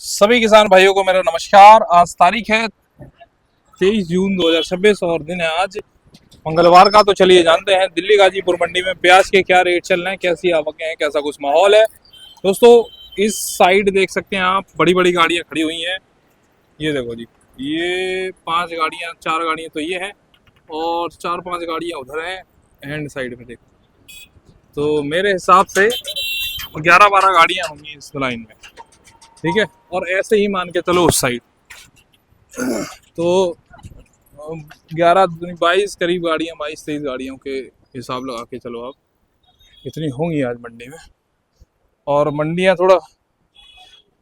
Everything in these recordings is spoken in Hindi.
सभी किसान भाइयों को मेरा नमस्कार। आज तारीख है 23 जून 2026 और दिन है आज मंगलवार का। तो चलिए जानते हैं दिल्ली गाजीपुर मंडी में प्याज के क्या रेट चल रहे हैं, कैसी आवकें हैं, कैसा कुछ माहौल है। दोस्तों इस साइड देख सकते हैं आप, बड़ी बड़ी गाड़ियां खड़ी हुई हैं। ये देखो जी, ये 5 गाड़ियां, 4 गाड़ियां तो ये हैं और 4-5 गाड़ियां उधर हैं एंड साइड में देखो। तो मेरे हिसाब से 11-12 गाड़ियां होंगी इस लाइन में, ठीक है। और ऐसे ही मान के चलो उस साइड तो 11-22 करीब गाड़ियां, 22-23 गाड़ियों के हिसाब लगा के चलो आप, इतनी होंगी आज मंडी में। और मंडियां थोड़ा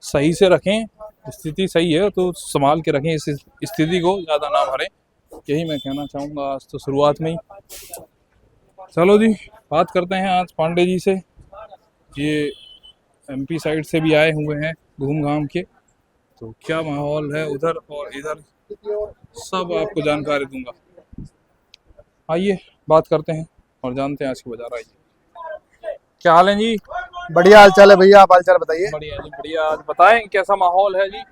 सही से रखें, स्थिति सही है तो संभाल के रखें इस स्थिति को, ज़्यादा ना भरें, यही मैं कहना चाहूँगा आज तो शुरुआत में ही। चलो जी बात करते हैं आज पांडे जी से। ये एमपी साइड से भी आए हुए हैं घूम घाम के, तो क्या माहौल है उधर और इधर सब आपको जानकारी दूंगा। आइए बात करते हैं और जानते हैं आज की बाजार। आइए, क्या हाल है जी? बढ़िया हाल चाल है भैया, आप हाल चाल बताइए। बढ़िया जी बढ़िया। आज बताएं कैसा माहौल है जी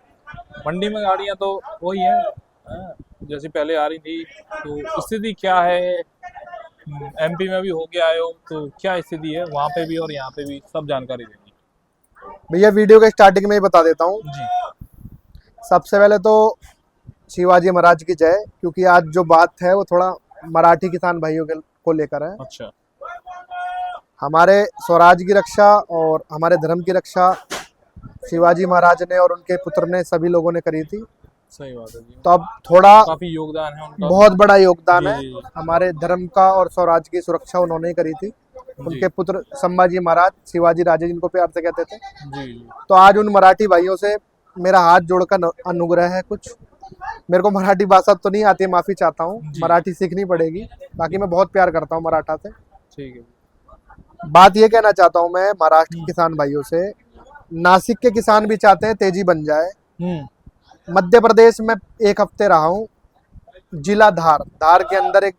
मंडी में? गाड़ियां तो वही है जैसी पहले आ रही थी, तो स्थिति क्या है? एमपी में भी हो के आए हो तो क्या स्थिति है वहाँ पे भी और यहाँ पे भी, सब जानकारी देंगे भैया वीडियो के स्टार्टिंग में ही बता देता हूँ। जी। सबसे पहले तो शिवाजी महाराज की जय, क्योंकि आज जो बात है वो थोड़ा मराठी किसान भाइयों को लेकर है। अच्छा। हमारे स्वराज की रक्षा और हमारे धर्म की रक्षा शिवाजी महाराज ने और उनके पुत्र ने, सभी लोगों ने करी थी। सही बात है जी। तो अब थोड़ा काफी योगदान है उनका, बहुत बड़ा योगदान है। जी, जी। हमारे धर्म का और स्वराज की सुरक्षा उन्होंने ही करी थी। उनके पुत्र संभाजी महाराज, शिवाजी राजे जिनको प्यार से कहते थे। जी। तो आज उन मराठी भाइयों से मेरा हाथ जोड़कर अनुग्रह है कुछ। मेरे को मराठी भाषा तो नहीं आती, माफी चाहता हूँ, मराठी सीखनी पड़ेगी। बाकी मैं बहुत प्यार करता हूँ मराठा से। ठीक है। बात ये कहना चाहता हूँ मैं महाराष्ट्र के किसान भाइयों से, नासिक के किसान भी चाहते हैं तेजी बन जाए। मध्य प्रदेश में 1 हफ्ते रहा हूँ, जिला धार के अंदर एक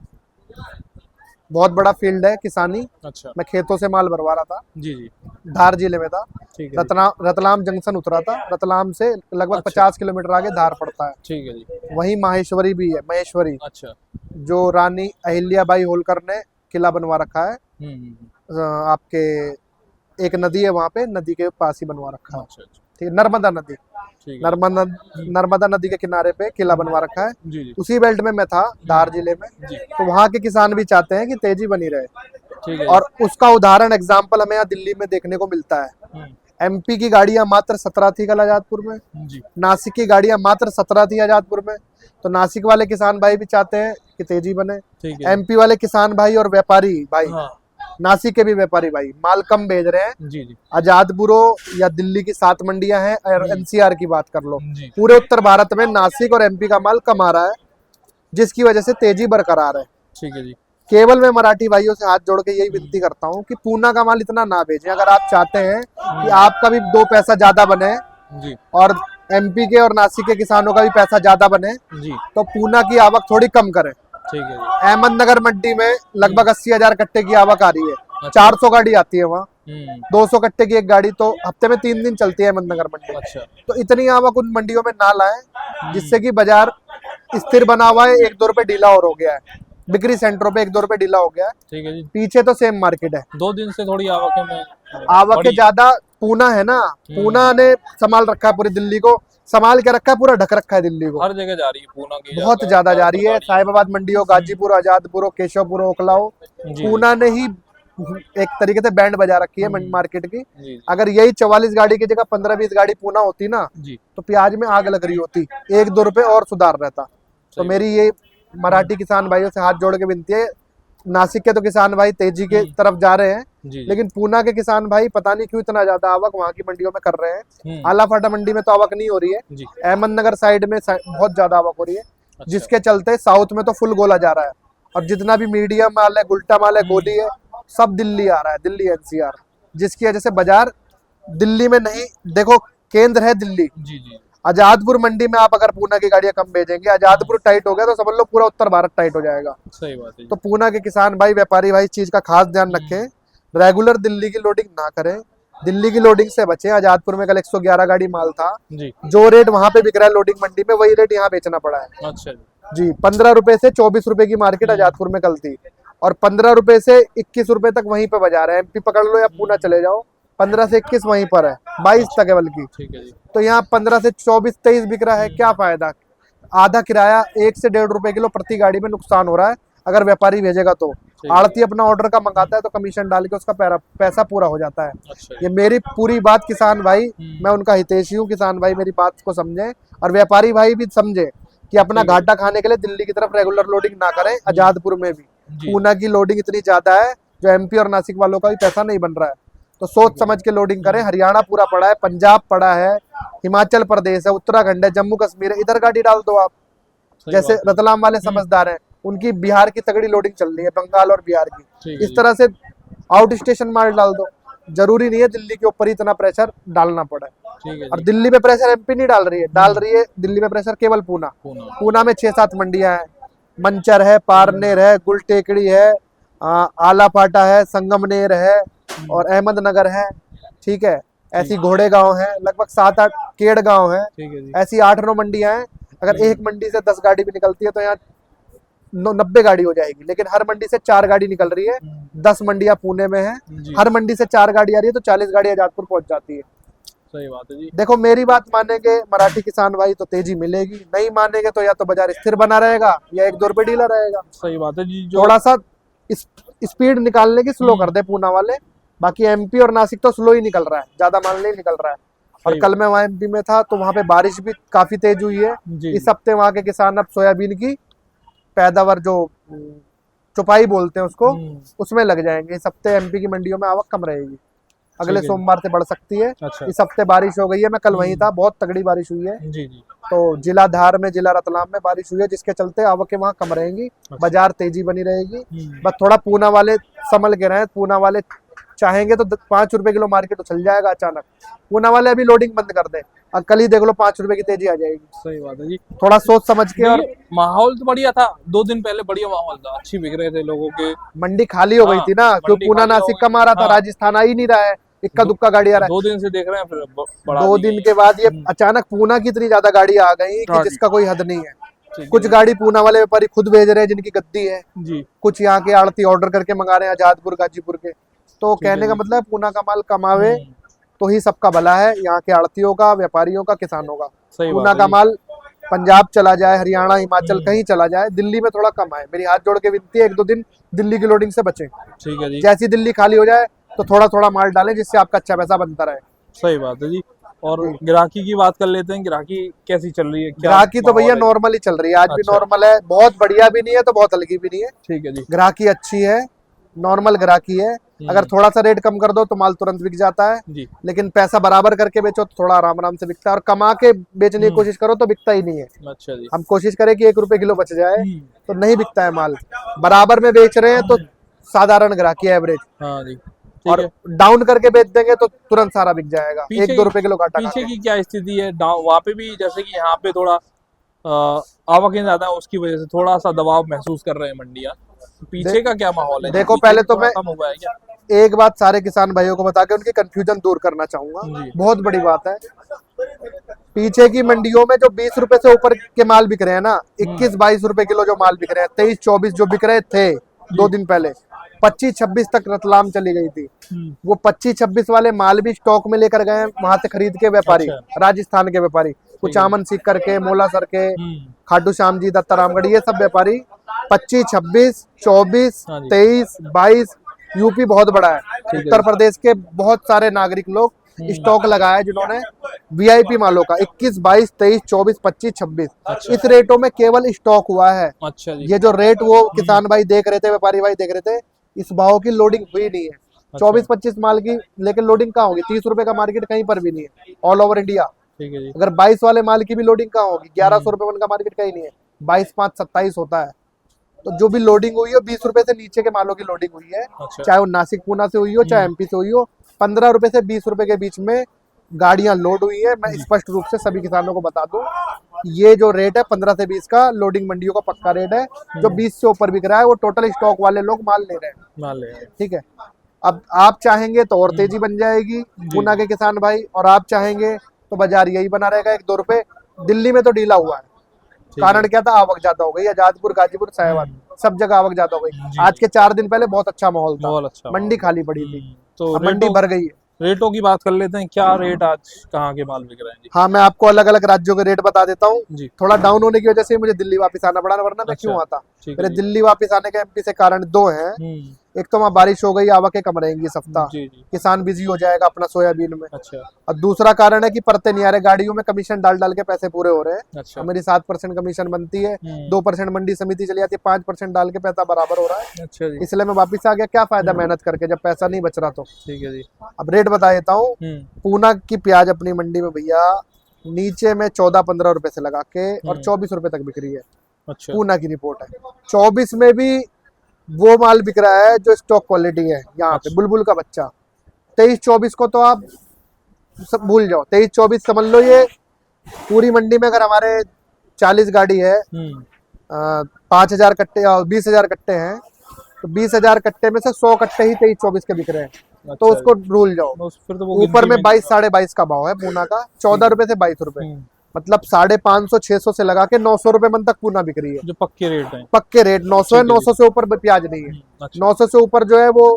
बहुत बड़ा फील्ड है किसानी। अच्छा। मैं खेतों से माल भरवा रहा था, जी जी। धार जिले में था। ठीक है। रतलाम जंक्शन उतरा था। रतलाम से लगभग अच्छा। 50 किलोमीटर आगे धार पड़ता है। ठीक है जी। वहीं माहेश्वरी भी है, महेश्वरी, अच्छा। जो रानी अहिल्याबाई होलकर ने किला बनवा रखा है। आपके एक नदी है वहां पे, नदी के पास ही बनवा रखा है। अच्छा अच्छा। ठीक है, नर्मदा नदी, ठीक है। नर्मदा नदी के किनारे पे किला बनवा रखा है। जी जी। उसी बेल्ट में मैं था, धार जिले में। जी। तो वहाँ के किसान भी चाहते हैं कि तेजी बनी रहे। ठीक है। और उसका उदाहरण एग्जाम्पल हमें यहाँ दिल्ली में देखने को मिलता है। एमपी की गाड़ियां मात्र 17 थी कल आजादपुर में, जी। नासिक की गाड़ियां मात्र 17 थी आजादपुर में। तो नासिक वाले किसान भाई भी चाहते हैं कि तेजी बने। ठीक है। एमपी वाले किसान भाई और व्यापारी भाई, हाँ। नासिक के भी व्यापारी भाई माल कम भेज रहे हैं। जी जी। आजादपुरो या दिल्ली की 7 मंडियां हैं, और एनसीआर की बात कर लो, जी। पूरे उत्तर भारत में नासिक और एमपी का माल कम आ रहा है, जिसकी वजह से तेजी बरकरार है। ठीक है जी। केवल मैं मराठी भाइयों से हाथ जोड़ के यही विनती करता हूँ कि पूना का माल इतना ना भेजें। अगर आप चाहते हैं कि आपका भी 2 पैसा ज्यादा बने जी। और एमपी के और नासिक के किसानों का भी पैसा ज्यादा बने, जी। तो पूना की आवक थोड़ी कम करें। ठीक है जी। अहमदनगर मंडी में लगभग 80,000 कट्टे की आवक आ रही है। अच्छा। 400 गाड़ी आती है वहाँ, 200 कट्टे की एक गाड़ी, तो हफ्ते में 3 दिन चलती है अहमदनगर मंडी। अच्छा। तो इतनी आवक उन मंडियों में ना लाएं, जिससे कि बाजार स्थिर बना हुआ है। 1-2 रुपए ढीला और हो गया है, बिक्री सेंटरों पे 1-2 रुपए ढीला हो गया है। ठीक है जी। पीछे तो सेम मार्केट है। 2 दिन से थोड़ी आवक में आवक ज्यादा पूना है ना, पूना ने संभाल रखा है पूरी दिल्ली को, संभाल के रखा है, पूरा ढक रखा है दिल्ली को। हर जगह जा रही है पूना की, बहुत ज्यादा जा रही है। साहिबाबाद मंडी हो, गाजीपुर, आजादपुर हो, केशवपुर हो, ओखला हो, पूना ने ही एक तरीके से बैंड बजा रखी है मार्केट की। अगर यही 44 गाड़ी की जगह 15-20 गाड़ी पूना होती ना, तो प्याज में आग लग रही होती, 1-2 रुपए और सुधार रहता। तो मेरी ये मराठी किसान भाइयों से हाथ जोड़ के विनती है। नासिक के तो किसान भाई तेजी के तरफ जा रहे हैं, लेकिन पूना के किसान भाई पता नहीं क्यों इतना ज्यादा आवक वहाँ की मंडियों में कर रहे हैं। आलाफाटा मंडी में तो आवक नहीं हो रही है, अहमदनगर साइड में बहुत ज्यादा आवक हो रही है। अच्छा। जिसके चलते साउथ में तो फुल गोला जा रहा है, और जितना भी मीडियम माल है, गुल्टा माल है, गोली है, सब दिल्ली आ रहा है, दिल्ली एनसीआर, जिसकी वजह से बाजार दिल्ली में नहीं, देखो केंद्र है दिल्ली। जी जी। आजादपुर मंडी में आप अगर पूना की गाड़ियां कम भेजेंगे, आजादपुर टाइट हो गया तो समझ लो पूरा उत्तर भारत टाइट हो जाएगा। सही बात है। तो पूना के किसान भाई, व्यापारी भाई इस चीज का खास ध्यान रखें, रेगुलर दिल्ली की लोडिंग ना करें। दिल्ली की लोडिंग से बचे। आजादपुर में कल 111 गाड़ी माल था। जी। जो रेट वहां पे बिक रहा है लोडिंग मंडी में, वही रेट यहाँ बेचना पड़ा है। अच्छा जी। जी, 15 रुपए से 24 रुपए की मार्केट आजादपुर में कल थी, और 15 रुपए से 21 रुपए तक वहीं पे बाजार है। एमपी पकड़ लो या पूना चले जाओ, 15 से 21 वहीं पर है, 22 तक है बल्कि। ठीक है जी। तो यहाँ 15 से 24-23 बिक रहा है, क्या फायदा। आधा किराया 1 से 1.5 रुपए किलो प्रति गाड़ी में नुकसान हो रहा है अगर व्यापारी भेजेगा तो। आड़ती अपना ऑर्डर का मंगाता है तो कमीशन डाल के उसका पैसा पूरा हो जाता है। अच्छा ये मेरी पूरी बात किसान भाई, मैं उनका हितैषी हूँ। किसान भाई मेरी बात को समझे, और व्यापारी भाई भी समझे कि अपना घाटा खाने के लिए दिल्ली की तरफ रेगुलर लोडिंग ना करें। आजादपुर में भी पूना की लोडिंग इतनी ज्यादा है, जो एमपी और नासिक वालों का भी पैसा नहीं बन रहा है, तो सोच समझ के लोडिंग करें। हरियाणा पूरा पड़ा है, पंजाब पड़ा है, हिमाचल प्रदेश है, उत्तराखंड है, जम्मू कश्मीर है, इधर गाड़ी डाल दो आप। जैसे रतलाम वाले समझदार हैं, उनकी बिहार की तगड़ी लोडिंग चल रही है, बंगाल और बिहार की। इस तरह से आउट स्टेशन माल डाल दो। जरूरी नहीं है दिल्ली के ऊपर ही इतना प्रेशर डालना पड़े। और दिल्ली में प्रेशर एमपी नहीं डाल रही है, दिल्ली में प्रेशर केवल पूना में 6-7 मंडियां हैं। मंचर है, पारनेर है, गुल टेकड़ी है, आला फाटा है, संगमनेर है, और अहमदनगर है। ठीक है, ऐसी घोड़े गांव है, लगभग 7-8 केड़ गांव है, ऐसी 8-9 मंडियां हैं। अगर एक मंडी से 10 गाड़ी भी निकलती है तो यहाँ 90 गाड़ी हो जाएगी, लेकिन हर मंडी से 4 गाड़ी निकल रही है। 10 मंडियां पुणे में है, हर मंडी से 4 गाड़ी आ रही है, तो 40 गाड़ी आजादपुर पहुंच जाती है। सही बात है जी। देखो मेरी बात मानेंगे मराठी किसान भाई तो तेजी मिलेगी, नहीं मानेंगे तो या तो बाजार स्थिर बना रहेगा या 1-2 रुपए डीलर रहेगा। सही बात है जी। थोड़ा सा स्पीड निकालने की स्लो कर दे पूना वाले। बाकी एमपी और नासिक तो स्लो ही निकल रहा है, ज्यादा माल नहीं निकल रहा है। और कल मैं वहाँ एमपी में था तो वहां पे बारिश भी काफी तेज हुई है। इस हफ्ते वहां के किसान अब सोयाबीन की पैदावार, जो चुपाई बोलते हैं उसको, उसमें लग जाएंगे। इस हफ्ते एमपी की मंडियों में आवक कम रहेगी, अगले सोमवार से बढ़ सकती है। अच्छा। इस हफ्ते बारिश हो गई है, मैं कल वहीं था, बहुत तगड़ी बारिश हुई है। जी जी। तो जिला धार में, जिला रतलाम में बारिश हुई है, जिसके चलते आवकें वहाँ कम रहेंगी। बाजार तेजी बनी रहेगी। बस थोड़ा पूना वाले संभल के रहे। पूना वाले चाहेंगे तो 5 रुपए किलो मार्केट उछल जाएगा अचानक। पूना वाले अभी लोडिंग बंद कर दे, और कल ही देख लो 5 रुपए की तेजी आ जाएगी। सही बात है जी। थोड़ा सोच समझ के। और माहौल तो बढ़िया था, 2 दिन पहले बढ़िया माहौल था, अच्छी बिक रहे थे लोगों के। मंडी खाली हो गई थी ना, क्योंकि पूना नासिक कम आ रहा था, राजस्थान आ ही नहीं रहा है, इक्का दुक्का गाड़ी आ रहा है। 2 दिन से देख रहे हैं, फिर 2 दिन के बाद ये अचानक पूना की इतनी ज्यादा गाड़ी आ गई कि जिसका कोई हद नहीं है। कुछ गाड़ी पूना वाले व्यापारी खुद भेज रहे हैं जिनकी गद्दी है जी। कुछ यहाँ के आड़ती ऑर्डर करके मंगा रहे हैं आजादपुर गाजीपुर के। तो कहने का मतलब पूना का माल कमावे तो ही सबका भला है, यहाँ के आड़तियों का, व्यापारियों का, किसानों का। पूना का माल पंजाब चला जाए, हरियाणा, हिमाचल कहीं चला जाए, दिल्ली में थोड़ा कम आए। मेरी हाथ जोड़ के विनती है 1-2 दिन दिल्ली की लोडिंग से बचे। ठीक है जी। जैसी दिल्ली खाली हो जाए तो थोड़ा थोड़ा माल डालें, जिससे आपका अच्छा पैसा बनता रहे। सही बात है जी। और ग्राहकी की बात कर लेते हैं, ग्राहकी कैसी चल रही है? ग्राहकी तो भैया नॉर्मल ही चल रही है, आज भी नॉर्मल है, बहुत बढ़िया भी नहीं है तो बहुत हल्की भी नहीं है। ठीक है जी। ग्राहकी अच्छी है, नॉर्मल ग्राहकी है। अगर थोड़ा सा रेट कम कर दो तो माल तुरंत बिक जाता है जी। लेकिन पैसा बराबर करके बेचो तो थोड़ा आराम आराम से बिकता है, और कमा के बेचने की कोशिश करो तो बिकता ही नहीं है। अच्छा जी। हम कोशिश करें कि 1 रुपए किलो बच जाए तो नहीं बिकता है माल। बराबर में बेच रहे हैं तो साधारण ग्राहकी एवरेज। हाँ जी। और डाउन करके बेच देंगे तो तुरंत सारा बिक जाएगा, 1-2 रुपए किलो घाटा। पीछे की क्या स्थिति है वहाँ पे भी? जैसे कि यहाँ पे थोड़ा आवकें ज्यादा है, उसकी वजह से थोड़ा सा दबाव महसूस कर रहे हैं मंडियां। पीछे का क्या माहौल है? देखो पहले तो मैं एक बात सारे किसान भाइयों को बता के उनकी कंफ्यूजन दूर करना चाहूंगा, बहुत बड़ी बात है। पीछे की मंडियों में जो 20 रुपए से ऊपर के माल बिक रहे हैं ना, 21-22 रुपए किलो जो माल बिक रहे हैं, 23-24 जो बिक रहे थे 2 दिन पहले, 25-26 तक रतलाम चली गई थी। वो 25-26 वाले माल भी स्टॉक में लेकर गए वहां से खरीद के व्यापारी। अच्छा। राजस्थान के व्यापारी, कुछ आमन सीख करके, मोला सर के, खाटू श्याम जी, दत्तारामगढ़, ये सब व्यापारी 25-26, 24, 23, 22 यूपी बहुत बड़ा है। उत्तर प्रदेश के बहुत सारे नागरिक लोग स्टॉक लगाया जिन्होंने वीआईपी मालों का 21, 22, 23, 24, 25, 26। अच्छा। इस रेटों में केवल स्टॉक हुआ है। अच्छा जी। ये जो रेट वो किसान भाई देख रहे थे, व्यापारी भाई देख रहे थे, इस भाव की लोडिंग हुई नहीं है। अच्छा। 24-25 माल की लेकिन लोडिंग कहाँ होगी? 30 रुपए का मार्केट कहीं पर भी नहीं है ऑल ओवर इंडिया। ठीक है जी। अगर 22 वाले माल की भी लोडिंग कहाँ होगी? 1100 रुपए का मार्केट कहीं नहीं है, 22-5-27 होता है। तो जो भी लोडिंग हुई है 20 रुपए से नीचे के मालों की लोडिंग हुई है। अच्छा। चाहे वो नासिक पूना से हुई हो, चाहे एमपी से हुई हो। 15 रुपए से 20 रुपए के बीच में गाड़ियां लोड हुई है। मैं स्पष्ट रूप से सभी किसानों को बता दूं, ये जो रेट है 15 से 20 का लोडिंग मंडियों का पक्का रेट है। जो 20 से ऊपर बिक रहा है वो टोटल स्टॉक वाले लोग माल ले रहे हैं। ठीक है। अब आप चाहेंगे तो और तेजी बन जाएगी पूना के किसान भाई, और आप चाहेंगे तो बाजार यही बना रहेगा 1-2 रुपए। दिल्ली में तो ढीला हुआ है, कारण क्या था, आवक ज्यादा हो गई, आजादपुर, गाजीपुर, साहेबान सब जगह आवक ज्यादा हो गई। आज के 4 दिन पहले बहुत अच्छा माहौल था, अच्छा मंडी खाली पड़ी थी, तो अब मंडी भर गई है। रेटों की बात कर लेते हैं, क्या रेट आज कहाँ के माल बिक रहे हैं जी? हाँ, मैं आपको अलग अलग राज्यों के रेट बता देता हूँ। जी थोड़ा डाउन होने की वजह से मुझे दिल्ली वापस आना पड़ा, वरना मैं अच्छा, क्यों आता। ठीक है मेरे जी। दिल्ली वापस आने के एमपी से कारण 2 हैं। एक तो वहाँ बारिश हो गई, आवकें कम रहेंगी इस हफ्ता, जी जी किसान बिजी हो जाएगा अपना सोयाबीन में। अच्छा और दूसरा कारण है कि परते नहीं आ रहे, गाड़ियों में कमीशन डाल डाल के पैसे पूरे हो रहे हैं। अच्छा मेरी 7% कमीशन बनती है, 2% मंडी समिति चली जाती है, 5% डाल के पैसा बराबर हो रहा है, अच्छा जी इसलिए मैं वापिस आ गया। क्या फायदा मेहनत करके जब पैसा नहीं बच रहा तो। ठीक है जी। अब रेट बता देता हूँ। पूना की प्याज अपनी मंडी में भैया नीचे में 14-15 रुपए से लगा के और 24 रुपए तक बिक रही है। अच्छा पूना की रिपोर्ट है। 24 में भी वो माल बिक रहा है जो स्टॉक क्वालिटी है यहाँ पे, बुलबुल का बच्चा। 23-24 को तो आप सब भूल जाओ, 23-24 समझ लो। ये पूरी मंडी में अगर हमारे 40 गाड़ी है, 5,000 कट्टे या 20,000 कट्टे हैं, तो 20,000 कट्टे में से 100 कट्टे ही 23-24 के बिक रहे हैं। अच्छा तो उसको भूल जाओ। तो फिर तो वो ऊपर गिनती में 22-22.5 का भाव है पूना का, 14 रुपए से 22 रुपए, मतलब 550-600 से लगा के 900 रुपए मन तक पूना बिक रही है। जो पक्के रेट हैं, पक्के रेट 900 है, 900 से ऊपर प्याज नहीं है। अच्छा 900 से ऊपर जो है वो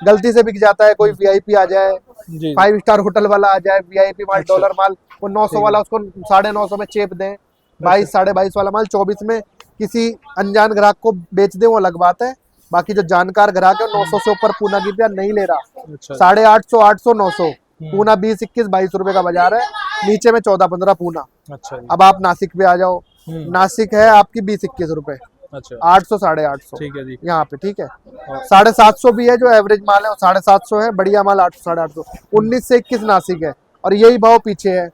गलती से बिक जाता है, कोई वीआईपी आ जाए, जी 5 स्टार होटल वाला आ जाए, वीआईपी माल, अच्छा। डॉलर माल, वो 900 वाला उसको 950 में चेप दें, 22-22.5 वाला माल 24 में किसी अनजान ग्राहक को बेच दें, वो अलग बात है। बाकी जो जानकार ग्राहक है 900 से ऊपर पूना की प्याज नहीं ले रहा। अच्छा 850, 800, 900 पूना 20-21-22 रुपए का बाजार है, नीचे में 14-15 पूना। अच्छा जी। अब आप नासिक पे आ जाओ, नासिक है आपकी 20-21 रुपए, अच्छा 800, 850 ठीक है जी। यहाँ पे, ठीक है। 750 भी है, जो एवरेज माल है वो 750 है, बढ़िया माल 800, 850। 19 से 21 नासिक है, और यही भाव पीछे है।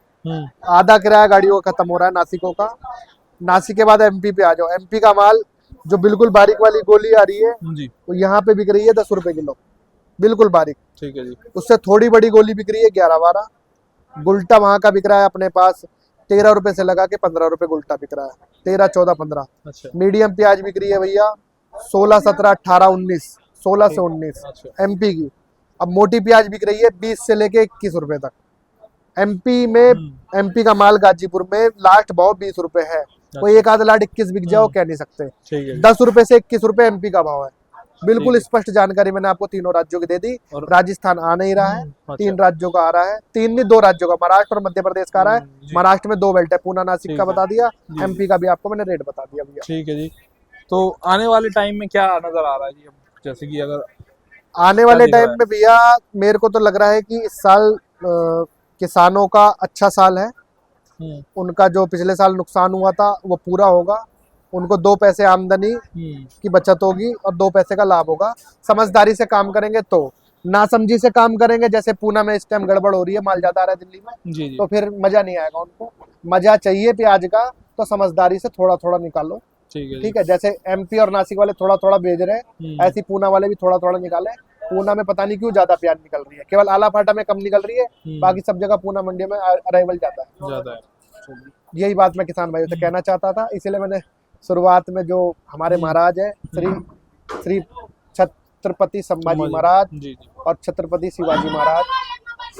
आधा किराया गाड़ियों का खत्म हो रहा है नासिकों का। नासिक के बाद एमपी पे आ जाओ। एमपी का माल जो बिल्कुल बारीक वाली गोली आ रही है जी वो यहाँ पे बिक रही है 10 रुपए किलो, बिल्कुल बारीक। ठीक है जी। उससे थोड़ी बड़ी गोली बिक रही है 11-12। गुल्टा वहां का बिक रहा है अपने पास 13 रुपए से लगा के 15 रुपए गुल्टा बिक रहा है, 13, 14, 15। अच्छा मीडियम प्याज बिक रही है भैया 16, 17, 18, 19, 16 से 19 अच्छा एमपी की। अब मोटी प्याज बिक रही है 20 से लेके 21 रुपए तक एमपी में। एमपी का माल गाजीपुर में लास्ट भाव 20 रुपए है, कोई एक आध लाट 21 बिक जाओ कह नहीं सकते। ठीक है 10 रुपए से 21 रुपए एमपी का भाव है। बिल्कुल ठीक है। स्पष्ट जानकारी मैंने आपको तीनों राज्यों की दे दी। और राजस्थान आ नहीं रहा है, अच्छा 3 राज्यों का आ रहा है, 3 नहीं 2 राज्यों का, महाराष्ट्र और मध्य प्रदेश का आ रहा है। जी महाराष्ट्र में 2 बेल्ट है, पूना नासिक ठीक का है। बता दिया, जी एमपी का भी आपको मैंने रेट बता दिया भैया। ठीक है जी। तो आने वाले टाइम में क्या नजर आ रहा है जी? अब जैसे कि अगर आने क्या वाले दिख रहा टाइम है? में भैया मेरे को तो लग रहा है कि इस साल किसानों का अच्छा साल है। उनका जो पिछले साल नुकसान हुआ था वो पूरा होगा, उनको 2 पैसे आमदनी की बचत होगी और 2 पैसे का लाभ होगा। समझदारी से काम करेंगे तो, नासमझी से काम करेंगे, जैसे पूना में इस टाइम गड़बड़ हो रही है, माल ज्यादा आ रहा है दिल्ली में, जी जी तो फिर मजा नहीं आएगा उनको। मजा चाहिए प्याज का तो समझदारी से थोड़ा थोड़ा निकालो, ठीक है जी। ठीक है। जैसे एमपी और नासिक वाले थोड़ा थोड़ा भेज रहे हैं, ऐसी पूना वाले भी थोड़ा थोड़ा निकाले। पूना में पता नहीं क्यों ज्यादा प्याज निकल रही है, केवल आला फाटा में कम निकल रही है, बाकी सब जगह पूना मंडी में अराइवल ज्यादा है। ज्यादा है। चलिए। यही बात मैं किसान भाइयों से कहना चाहता था, इसीलिए मैंने शुरुआत में जो हमारे महाराज है श्री छत्रपति संभाजी महाराज जी जी और छत्रपति शिवाजी महाराज,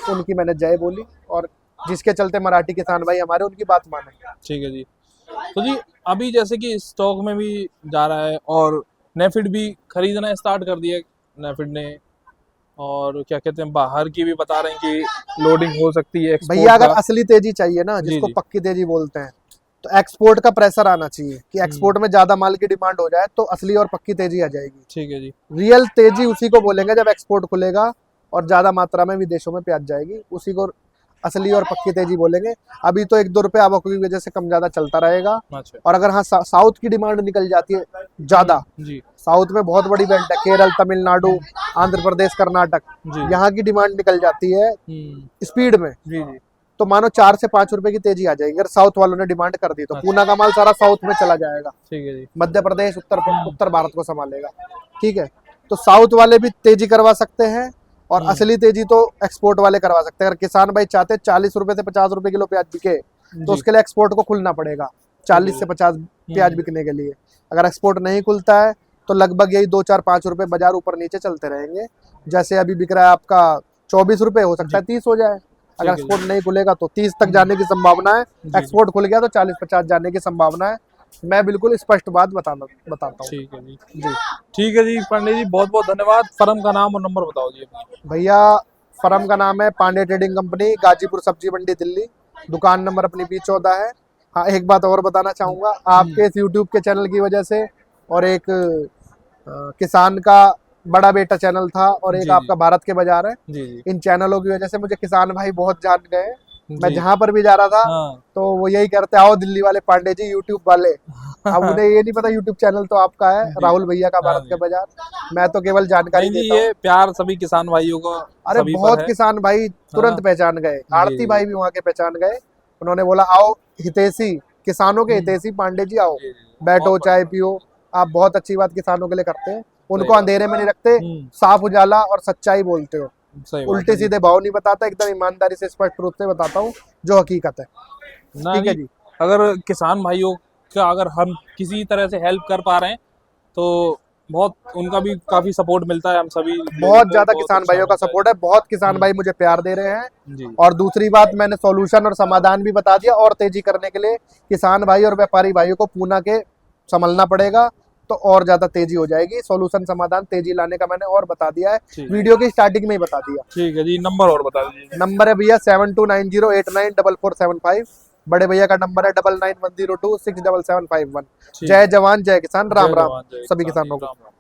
उनकी मैंने जय बोली, और जिसके चलते मराठी किसान भाई हमारे उनकी बात माने। ठीक है जी। तो जी अभी जैसे कि स्टॉक में भी जा रहा है और नेफिड भी खरीदना स्टार्ट कर दिया नेफिड ने, और क्या कहते हैं बाहर की भी बता रहे हैं कि लोडिंग हो सकती है export भैया अगर का। असली तेजी चाहिए ना, जी, जिसको जी। पक्की तेजी बोलते हैं, तो एक्सपोर्ट का प्रेशर आना चाहिए कि एक्सपोर्ट में ज्यादा माल की डिमांड हो जाए तो असली और पक्की तेजी आ जाएगी। ठीक है जी। रियल तेजी उसी को बोलेंगे जब एक्सपोर्ट खुलेगा और ज्यादा मात्रा में विदेशों में प्याज जाएगी, उसी को असली और पक्की तेजी बोलेंगे। अभी तो 1-2 रुपए आवक की वजह से कम ज्यादा चलता रहेगा। अच्छा और अगर हाँ साउथ की डिमांड निकल जाती है ज्यादा, जी साउथ में बहुत बड़ी बेल्ट है, केरल, तमिलनाडु, आंध्र प्रदेश, कर्नाटक, जी यहाँ की डिमांड निकल जाती है स्पीड में, जी जी तो मानो 4 से 5 रुपए की तेजी आ जाएगी। अगर साउथ वालों ने डिमांड कर दी तो अच्छा। पूना का माल सारा साउथ में चला जाएगा, ठीक है जी। मध्य प्रदेश, उत्तर भारत को संभालेगा, ठीक है। तो साउथ वाले भी तेजी करवा सकते हैं और असली तेजी तो एक्सपोर्ट वाले करवा सकते हैं। अगर किसान भाई चाहते हैं 40 रुपए से 50 रुपए किलो प्याज बिके, तो उसके लिए एक्सपोर्ट को खुलना पड़ेगा 40 से 50 प्याज बिकने के लिए। अगर एक्सपोर्ट नहीं खुलता है तो लगभग यही 2, 4, 5 रुपए बाजार ऊपर नीचे चलते रहेंगे। जैसे अभी बिक रहा है आपका 24 रुपए, हो सकता है 30 हो जाए। अगर है जी। एक्सपोर्ट नहीं खुलेगा तो 30 तक जाने की संभावना है, जी। एक्सपोर्ट खुल गया तो 40-50 जाने की संभावना है। मैं बिल्कुल स्पष्ट बात बताता हूँ ठीक है जी। जी। ठीक है जी पांडे जी, बहुत बहुत धन्यवाद। फर्म का नाम और नंबर बताओ जी अपनी। भैया फर्म का नाम है पांडे ट्रेडिंग कंपनी, गाजीपुर सब्जी मंडी दिल्ली। दुकान नंबर अपनी B14 है। हाँ, एक बात और बताना चाहूंगा, आपके इस यूट्यूब के चैनल की वजह से और एक किसान का बड़ा बेटा चैनल था और एक जी, आपका भारत के बाजार है, जी जी इन चैनलों की वजह से मुझे किसान भाई बहुत जान गए। मैं जी। जहां पर भी जा रहा था हाँ तो वो यही कहते, आओ दिल्ली वाले पांडे जी, यूट्यूब वाले। अब उन्हें ये नहीं पता यूट्यूब चैनल तो आपका है, जी। राहुल भैया का, हाँ भारत के जी। बाजार। मैं तो केवल जानकारी नहीं जी, देता हूँ। ये प्यार सभी किसान भाइयों का अरे सभी पर बहुत है किसान भाई है तुरंत ना। पहचान गए, जी आड़ती जी भाई भी वहां के पहचान गए। उन्होंने बोला आओ हितैषी, किसानों के हितैषी पांडे जी आओ, जी जी। बैठो बहुत चाय बढ़िया। पियो। आप बहुत अच्छी बात किसानों के लिए करते हैं, उनको बात। अंधेरे में नहीं रखते, हम्म। साफ उजाला और सच्चाई बोलते हो। सही बात है उल्टे जी। सीधे भाव नहीं बताता, एकदम ईमानदारी से स्पष्ट रूप से बताता हूँ जो हकीकत है। ना ठीक है जी, जी। अगर किसान भाइयों का अगर हम किसी तरह से हेल्प कर पा रहे हैं तो बहुत उनका भी काफी सपोर्ट मिलता है हम सभी लोगों बहुत को, ज्यादा बहुत किसान अच्छा भाइयों का मिलता है सपोर्ट जी। है, बहुत किसान हम्म। भाई मुझे प्यार दे रहे हैं। जी और दूसरी बात, मैंने सॉल्यूशन और समाधान भी बता दिया, और तेजी करने के लिए किसान भाई और व्यापारी भाइयों को पूना के संभलना पड़ेगा, तो और ज्यादा तेजी हो जाएगी। सॉल्यूशन समाधान तेजी लाने का मैंने और बता दिया है, ठीक। वीडियो की स्टार्टिंग में ही बता दिया। ठीक है जी, नंबर और बता दीजिए। नंबर है भैया 7290894475। बड़े भैया का नंबर है 9910267751। ठीक जय है। जवान जय किसान, जय राम राम जवान जय सभी किसान जी, किसानों को। राम राम।